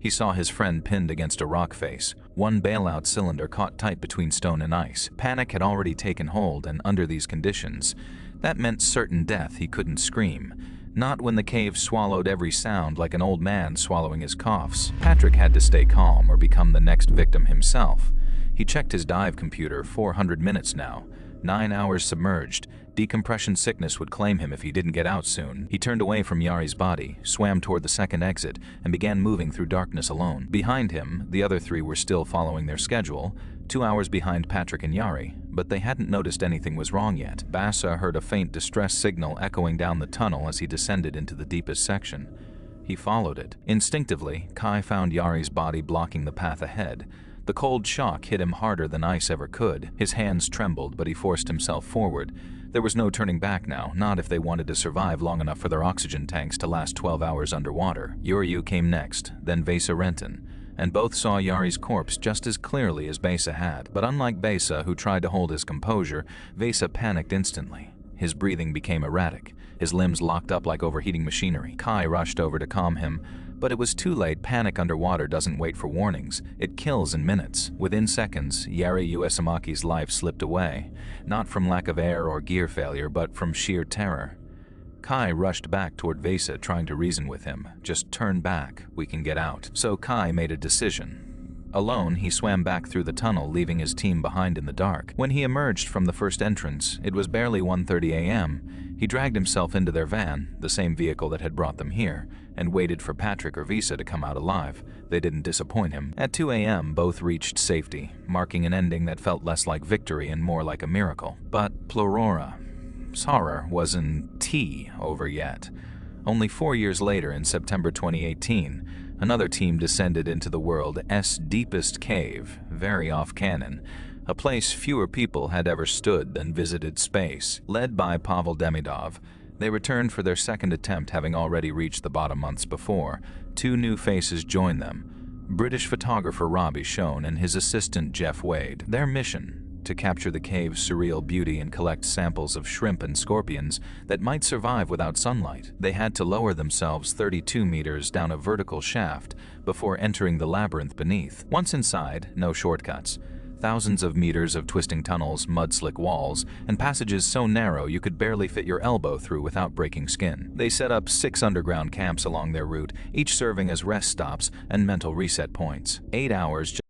He saw his friend pinned against a rock face, one bailout cylinder caught tight between stone and ice. Panic had already taken hold, and under these conditions, that meant certain death. He couldn't scream. Not when the cave swallowed every sound like an old man swallowing his coughs. Patrick had to stay calm or become the next victim himself. He checked his dive computer. 400 minutes now. 9 hours submerged. Decompression sickness would claim him if he didn't get out soon. He turned away from Yari's body, swam toward the second exit, and began moving through darkness alone. Behind him, the other three were still following their schedule, 2 hours behind Patrick and Yari, but they hadn't noticed anything was wrong yet. Bassa heard a faint distress signal echoing down the tunnel as he descended into the deepest section. He followed it. Instinctively, Kai found Yari's body blocking the path ahead. The cold shock hit him harder than ice ever could. His hands trembled, but he forced himself forward. There was no turning back now, not if they wanted to survive long enough for their oxygen tanks to last 12 hours underwater. Yuryu came next, then Vesa Renton, and both saw Yari's corpse just as clearly as Besa had. But unlike Besa, who tried to hold his composure, Vesa panicked instantly. His breathing became erratic. His limbs locked up like overheating machinery. Kai rushed over to calm him, but it was too late. Panic underwater doesn't wait for warnings. It kills in minutes. Within seconds, Yari Uesamaki's life slipped away, not from lack of air or gear failure, but from sheer terror. Kai rushed back toward Vesa, trying to reason with him. Just turn back, we can get out. So Kai made a decision. Alone, he swam back through the tunnel, leaving his team behind in the dark. When he emerged from the first entrance, it was barely 1:30 a.m. He dragged himself into their van, the same vehicle that had brought them here, and waited for Patrick or Vesa to come out alive. They didn't disappoint him. At 2 a.m., both reached safety, marking an ending that felt less like victory and more like a miracle. But Plurora's horror wasn't over yet. Only 4 years later, in September 2018, another team descended into the world's deepest cave, very Off Canon, a place fewer people had ever stood than visited space. Led by Pavel Demidov, they returned for their second attempt, having already reached the bottom months before. 2 new faces joined them. British photographer Robbie Schoen and his assistant Jeff Wade. Their mission: to capture the cave's surreal beauty and collect samples of shrimp and scorpions that might survive without sunlight. They had to lower themselves 32 meters down a vertical shaft before entering the labyrinth beneath. Once inside, no shortcuts. Thousands of meters of twisting tunnels, mud-slick walls, and passages so narrow you could barely fit your elbow through without breaking skin. They set up 6 underground camps along their route, each serving as rest stops and mental reset points. 8 hours